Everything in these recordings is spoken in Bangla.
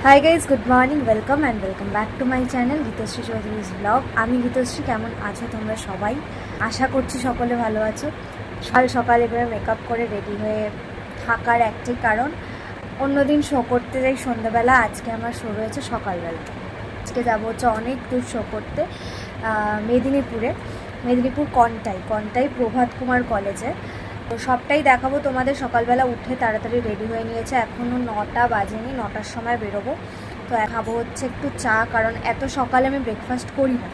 High guys, good morning, welcome back to my channel Geetashree Chowdhury's blog. আমি গীতশ্রী। কেমন আছো তোমরা সবাই? আশা করছি সকলে ভালো আছো। সকাল সকাল এবারে মেকআপ করে রেডি হয়ে থাকার একটাই কারণ, অন্যদিন শো করতে যাই সন্ধ্যাবেলা, আজকে আমার শো রয়েছে সকালবেলা। আজকে যাবো হচ্ছে অনেক দূর শো করতে, মেদিনীপুর কন্টাই প্রভাত কুমার কলেজে। তো সবটাই দেখাবো তোমাদের। সকালবেলা উঠে তাড়াতাড়ি রেডি হয়ে নিয়েছে, এখনও 9টা বাজেনি, 9টার সময় বেরোবো। তো খাবো হচ্ছে একটু চা, কারণ এত সকালে আমি ব্রেকফাস্ট করি না।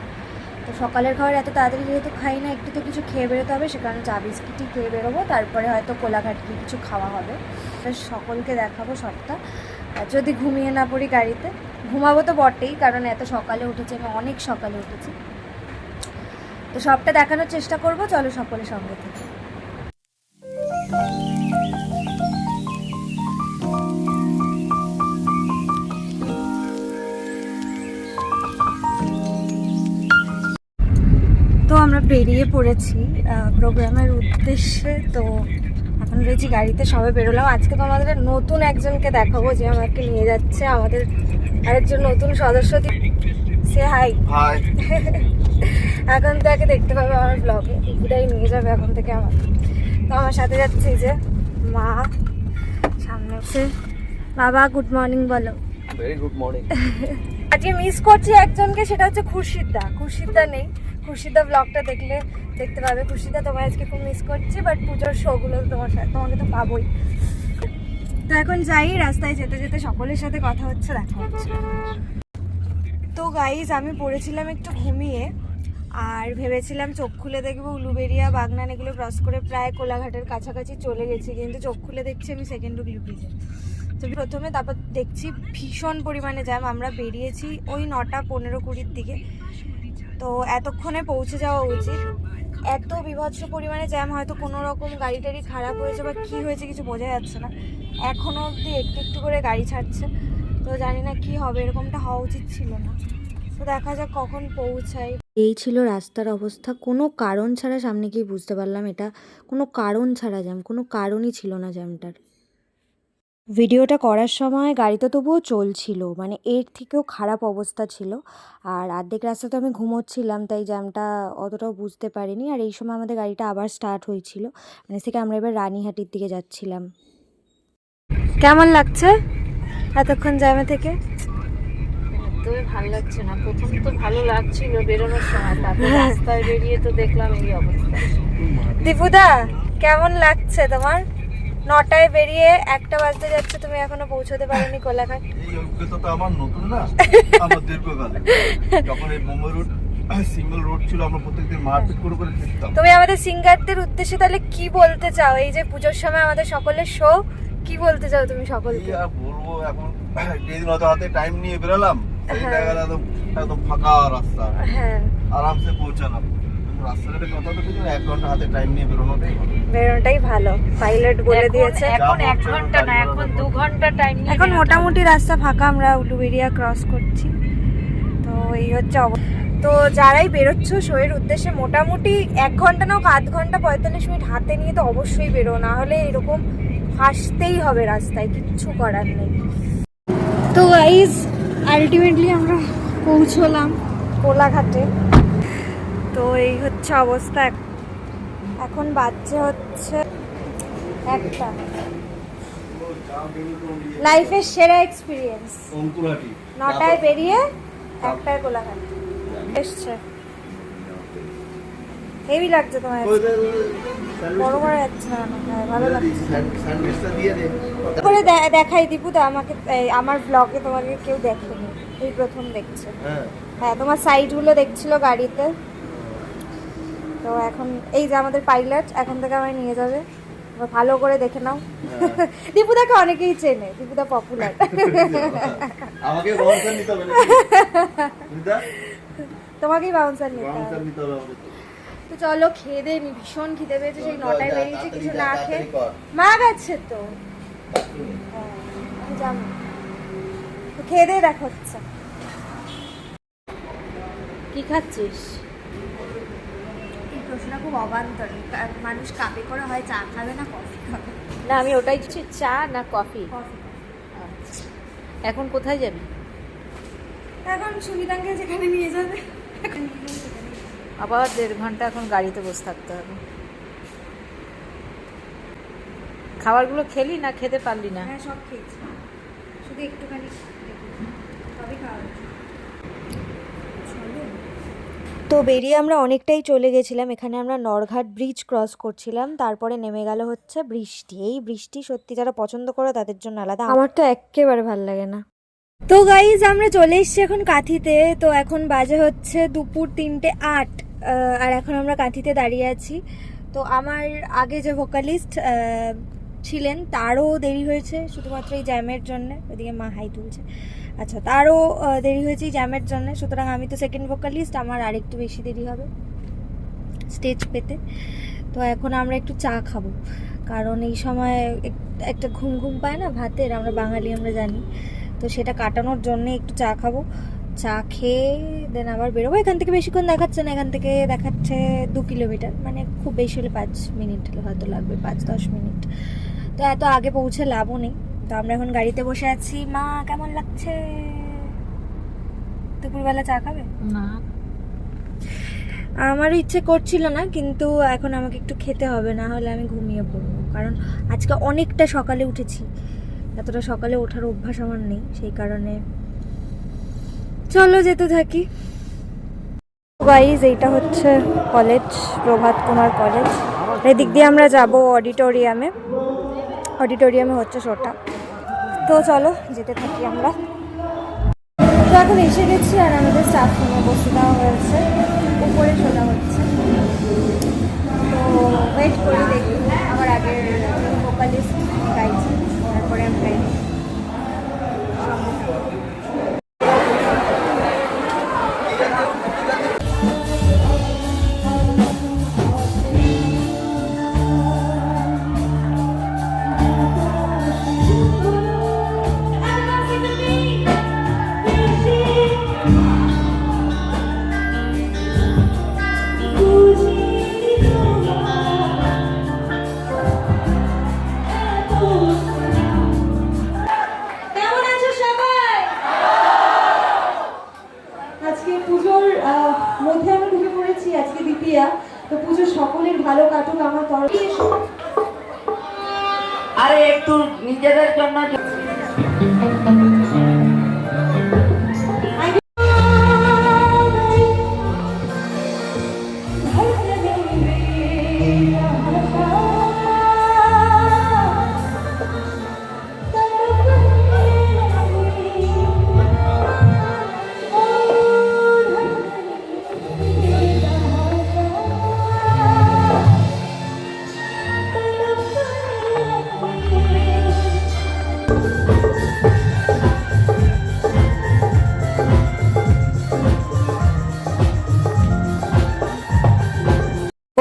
তো সকালের খাবার এত তাড়াতাড়ি যেহেতু খাই না, একটু তো কিছু খেয়ে বেরোতে হবে, সে কারণে চা বিস্কিটই খেয়ে বেরোবো, তারপরে হয়তো কোলাঘাট গিয়ে কিছু খাওয়া হবে। সকলকে দেখাবো সবটা। যদি ঘুমিয়ে না পড়ি গাড়িতে, ঘুমাবো তো বটেই, কারণ এত সকালে উঠেছি, আমি অনেক সকালে উঠেছি। তো সবটা দেখানোর চেষ্টা করবো, চলো সকলের সঙ্গে থেকে। তো আমরা বেরিয়ে পড়েছি প্রোগ্রামের উদ্দেশ্যে। তো এখন রয়েছি গাড়িতে, সবে বেরোলাম। আজকে তো আমাদের নতুন একজনকে দেখাবো, যে আমাকে নিয়ে যাচ্ছে, আমাদের আরেকজন নতুন সদস্য। সে হাই। এখন তো একে দেখতে পাবে আমার ব্লগে, দিদিটাই নিয়ে যাবে এখন থেকে আমার। তো আমার সাথে যাচ্ছে যে মা, সামনে হচ্ছে বাবা। গুড মর্নিং বলো। Very good morning. আজকে মিস করছি একজনকে, সেটা হচ্ছে খুরশিদা নেই। খুরশিদা ব্লগটা দেখতে পাবে। খুরশিদা, তোমায় আজকে খুব মিস করছি, বাট পুজোর শোগুলো তোমাকে তো পাবোই। তো এখন যাই, রাস্তায় যেতে যেতে সকলের সাথে কথা হচ্ছে, দেখা হচ্ছে। তো গাইজ, আমি পড়েছিলাম একটু ঘুমিয়ে, আর ভেবেছিলাম চোখ খুলে দেখবো উলুবেড়িয়া, বাগনান এগুলো ক্রস করে প্রায় কোলাঘাটের কাছাকাছি চলে গেছি, কিন্তু চোখ খুলে দেখছি আমি সেকেন্ড ব্রিজে। তো প্রথমে, তারপর দেখছি ভীষণ পরিমাণে জ্যাম। আমরা বেরিয়েছি ওই 9টা 15-20 দিকে, তো এতক্ষণে পৌঁছে যাওয়া উচিত। এত বিভৎস পরিমাণে জ্যাম, হয়তো কোনো রকম গাড়ি টাড়ি খারাপ হয়েছে বা কী হয়েছে কিছু বোঝা যাচ্ছে না। এখনও অবধি একটু একটু করে গাড়ি ছাড়ছে, তো জানি না কি হবে, এরকমটা হওয়া উচিত ছিল না। তো দেখা যাক কখন পৌঁছাই। এই ছিল রাস্তার অবস্থা, কোনো কারণ ছাড়া সামনে গিয়ে বুঝতে পারলাম এটা কোনো কারণ ছাড়া জ্যাম, কোনো কারণই ছিল না জ্যামটার। ভিডিওটা করার সময় গাড়িতে তবুও চলছিল, মানে এর থেকেও খারাপ অবস্থা ছিল। আর অর্ধেক রাস্তা তো আমি ঘুমোচ্ছিলাম, তাই জ্যামটা অতটাও বুঝতে পারিনি। আর এই সময় আমাদের গাড়িটা আবার স্টার্ট হয়েছিল, মানে থেকে আমরা এবার রানীহাটির দিকে যাচ্ছিলাম। কেমন লাগছে এতক্ষণ জ্যামে থেকে? একদমই ভালো লাগছে না। প্রথম তো ভালো লাগছিল বেরোনোর সময়, তারপর রাস্তায় বেরিয়ে তো দেখলাম এই অবস্থা। দীপুদা, কেমন লাগছে তোমার? 9টায় বেরিয়ে 1টা বাজতে যাচ্ছে, তুমি এখনো পৌঁছতে পারোনি কোলাঘাট। এই অভিজ্ঞতা আমার নতুন না, আমার দীর্ঘকালীন। যখন এই মুম্বাই রুট সিঙ্গেল রোড ছিল, আমরা প্রত্যেকদিন মারপিট করে ফিরতাম। তুমি আমাদের সিঙ্গারদের উদ্দেশ্যে তাহলে কি বলতে চাও? এই যে পুজোর সময় আমাদের সকলের শো, কি বলতে চাও তুমি সকলকে? আর বলবো, এখন যেদিন হয়তো হাতে টাইম নিয়ে বেরোলাম, সেদিন দেখা গেল একদম ফাঁকা রাস্তা, হ্যাঁ, আরামসে পৌঁছালাম। রাস্তাঘাটের কথা তো কিছু, 1 ঘন্টা হাতে টাইম নিয়ে বেরোনোটাই ভালো। পাইলট বলে দিয়েছে এখন 1 ঘন্টা না, এখন 2 ঘন্টা টাইম নিয়ে। এখন মোটামুটি রাস্তা ফাঁকা, আমরা উলুবেড়িয়া ক্রস করছি। তো এই হচ্ছে তো যারাই বেরোচ্ছ শোয়ের উদ্দেশ্যে, মোটামুটি 1 ঘন্টা না হোক, 1/2 ঘন্টা 45 মিনিট হাতে নিয়ে তো অবশ্যই বেরো, না হলে এরকম হাসতেই হবে রাস্তায়, কিচ্ছু করার নেই। তো গাইজ, আলটিমেটলি আমরা পৌঁছলাম কোলাঘাটে। তো এই হচ্ছে অবস্থা। এখন বাজছে হচ্ছে 1টা। লাইফের সেরা এক্সপিরিয়েন্স, 9টায় বেরিয়ে 1টায় কোলাঘাট এসছে। হেভি লাগছে তোমার? বড় করা যাচ্ছে না, ভালো লাগছে। দেখাই দীপুদা, আমাকে আমার ব্লগে তোমাকে কেউ দেখেনি, এই প্রথম দেখছে। হ্যাঁ, তোমার সাইডগুলো দেখছিল গাড়িতে। তো এখন এই যে আমাদের পাইলট, এখন থেকে আমায় নিয়ে যাবে, ভালো করে দেখে নাও। দীপুদাকে অনেকেই চেনে, দীপুদা পপুলার। তোমাকেই বাউন্সার নিতে হবে। তো চলো খেয়ে দে, ভীষণ খিদে পেয়েছে, সেই 9টায় বেরিয়েছি, কিছু না খেয়ে। মা গেছে তো, জানো তো, খেয়ে দে দেখা হচ্ছে। কি খাচ্ছিস? এই প্রশ্ন খুব অবান্তর। মানুষ কাপে করে হয় চা খাবে না কফি খাবে? না, আমি ওটাই দিচ্ছি, চা না কফি? কফি। এখন কোথায় যাবি? এখন সুমিতাকে যেখানে নিয়ে যাবে আবার 1.5 ঘন্টা এখন গাড়িতে বসে থাকতে হবে। খাবারগুলো খেলি না খেতে পারলি না? হ্যাঁ, সব খেয়েছি, শুধু একটুখানি সবই খাওয়া। তো বেরিয়ে আমরা অনেকটাই চলে গেছিলাম। এখানে আমরা নরঘাট ব্রিজ ক্রস করছিলাম, তারপরে নেমে গেল হচ্ছে বৃষ্টি। এই বৃষ্টি সত্যি যারা পছন্দ করে তাদের জন্য আলাদা, আমার তো একেবারে ভালো লাগে না। তো গাইজ আমরা চলে এসেছি এখন কাঁথিতে। তো এখন বাজে হচ্ছে দুপুর 3:08, আর এখন আমরা কাঁথিতে দাঁড়িয়ে আছি। তো আমার আগে যে ভোকালিস্ট ছিলেন তারও দেরি হয়েছে শুধুমাত্র এই জ্যামের জন্য। ওইদিকে মা হাই তুলছে। আচ্ছা, তারও দেরি হয়েছে এই জ্যামের জন্য। সুতরাং আমি তো সেকেন্ড ভোকালিস্ট, আমার আরেকটু বেশি দেরি হবে স্টেজ পেতে। তো এখন আমরা একটু চা খাবো, কারণ এই সময় একটা ঘুম ঘুম পায় না ভাতের, আমরা বাঙালি আমরা জানি। তো সেটা কাটানোর জন্য একটু চা খাবো। চা খেয়ে দেন আবার বেরোবো। এখান থেকে বেশিক্ষণ দেখাচ্ছে না, এখান থেকে দেখাচ্ছে 2 কিলোমিটার, মানে খুব বেশি হলে 5 মিনিট হয়তো লাগবে, 5-10 মিনিট। তো এত আগে পৌঁছে লাভও নেই। তো আমরা এখন গাড়িতে বসে আছি। মা কেমন লাগছে? দুপুরবেলা চা খাবে? না, আমারও ইচ্ছে করছিল না, কিন্তু এখন আমাকে একটু খেতে হবে, না হলে আমি ঘুমিয়ে পড়বো। কারণ আজকে অনেকটা সকালে উঠেছি, এতটা সকালে ওঠার অভ্যাস আমার নেই, সেই কারণে চলো যেতে থাকি। গাইজ, এইটা হচ্ছে কলেজ, প্রভাত কুমার কলেজ। এদিক দিয়ে আমরা যাব অডিটোরিয়ামে। অডিটোরিয়ামে হচ্ছে শোটা। তো চলো যেতে থাকি আমরা। তো এখন এসে গেছি, আর আমাদের স্টাফ রুমে বসে দেওয়া হয়েছে, উপরে শোনা হচ্ছে। তো ওয়েট করি, দেখি আমার আগের ভোকালিস্ট গাইছি, তারপরে আমি গাইব। কেমন আছো সবাই? আজকে পুজোর মধ্যে আমরা ঢুকে পড়েছি, আজকে দ্বিতীয়া। তো পুজো সকলের ভালো কাটুক আমার তরফ থেকে। আরে একটু নিজেদের জন্য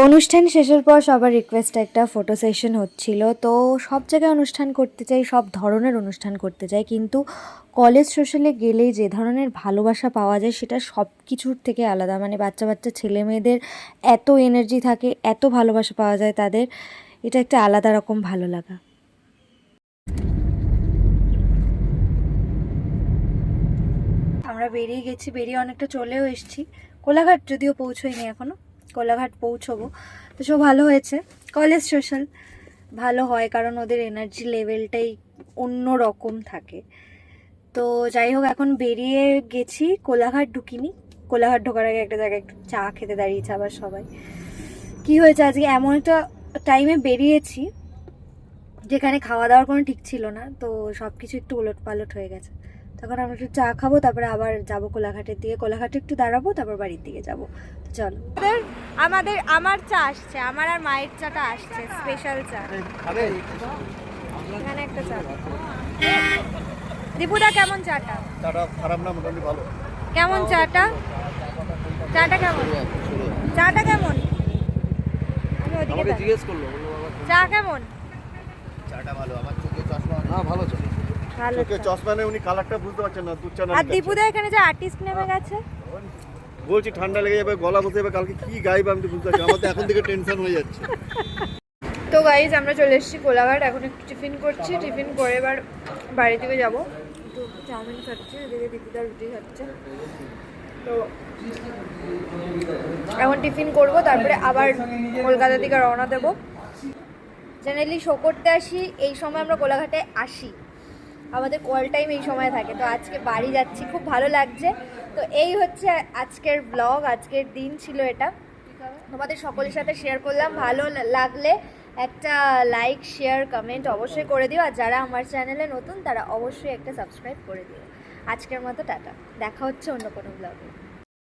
অনুষ্ঠান শেষের পর সবার রিকোয়েস্টে একটা ফটো সেশন হচ্ছিল। তো সব জায়গায় অনুষ্ঠান করতে চাই, সব ধরনের অনুষ্ঠান করতে চাই, কিন্তু কলেজ সোশ্যালে গেলেই যে ধরনের ভালোবাসা পাওয়া যায় সেটা সব কিছুর থেকে আলাদা। মানে বাচ্চা বাচ্চা ছেলে মেয়েদের এত এনার্জি থাকে, এত ভালোবাসা পাওয়া যায় তাদের, এটা একটা আলাদা রকম ভালো লাগা। আমরা বেরিয়ে গেছি, বেরিয়ে অনেকটা চলেও এসেছি। কোলাঘাট যদিও পৌঁছোইনি এখনো, কোলাঘাট পৌঁছবো। তো সব ভালো হয়েছে, কলেজ সোশ্যাল ভালো হয় কারণ ওদের এনার্জি লেভেলটাই অন্য রকম থাকে। তো যাই হোক, এখন বেরিয়ে গেছি, কোলাঘাট ঢুকিনি। কোলাঘাট ঢোকার আগে একটা জায়গায় একটু চা খেতে দাঁড়িয়েছে আবার সবাই। কি হয়েছে, আজকে এমন একটা টাইমে বেরিয়েছি যেখানে খাওয়া দাওয়ার কোনো ঠিক ছিল না। তো সব কিছু একটু ওলট পালট হয়ে গেছে। তখন আমরা একটু চা খাবো, তারপরে আবার যাবো কোলাঘাটের দিকে। কোলাঘাটে একটু দাঁড়াবো, তারপর বাড়ির দিকে যাবো। তো চলো, আমার চা আসছে, আমার আর মায়ের চাটা আসছে, স্পেশাল চা। এখানে একটা চা। দীপুদা, কেমন চাটা? চাটা খারাপ না, মোটামুটি ভালো। কেমন চাটা? চাটা কেমন? চাটা কেমন? আমি ওদিকে আমাকে জিজ্ঞেস করলো, বললো বাবা চা কেমন? চাটা ভালো। আমার চোখে চশমা না, ভালো চা। ভালো চোখে চা। চশমা নেই, উনি কালারটা বুঝতে পারছেন না, দুধ চা না। আর দীপুদা এখানে যে আর্টিস্ট নেমে গেছে, বলছি ঠান্ডা লেগে যাবে, গলা বসে যাবে, কালকে কি গাইব আমি তো বুঝতে পারছি না। আমার তো এখন থেকে টেনশন হয়ে যাচ্ছে। তো গাইজ আমরা চলে এসেছি কোলাঘাট। এখন একটু টিফিন করছি, টিফিন করে এবার বাড়ি থেকে যাবো। চাউমিন খাচ্ছে, এদিকে দিদিদার রুটি খাচ্ছে। তো এখন টিফিন করব, তারপরে আবার কলকাতা থেকে রওনা দেবো। জেনারেলি শো করতে আসি এই সময়, আমরা কোলাঘাটে আসি, আমাদের কল টাইম এই সময় থাকে। তো আজকে বাড়ি যাচ্ছি, খুব ভালো লাগছে। তো এই হচ্ছে আজকের ব্লগ, আজকের দিন ছিল এটা, তোমাদের সকলের সাথে শেয়ার করলাম। ভালো লাগলে একটা লাইক, শেয়ার, কমেন্ট অবশ্যই করে দিও। আর যারা আমার চ্যানেলে নতুন তারা অবশ্যই একটা সাবস্ক্রাইব করে দিও। আজকের মতো টাটা, দেখা হচ্ছে অন্য কোনো ব্লগে।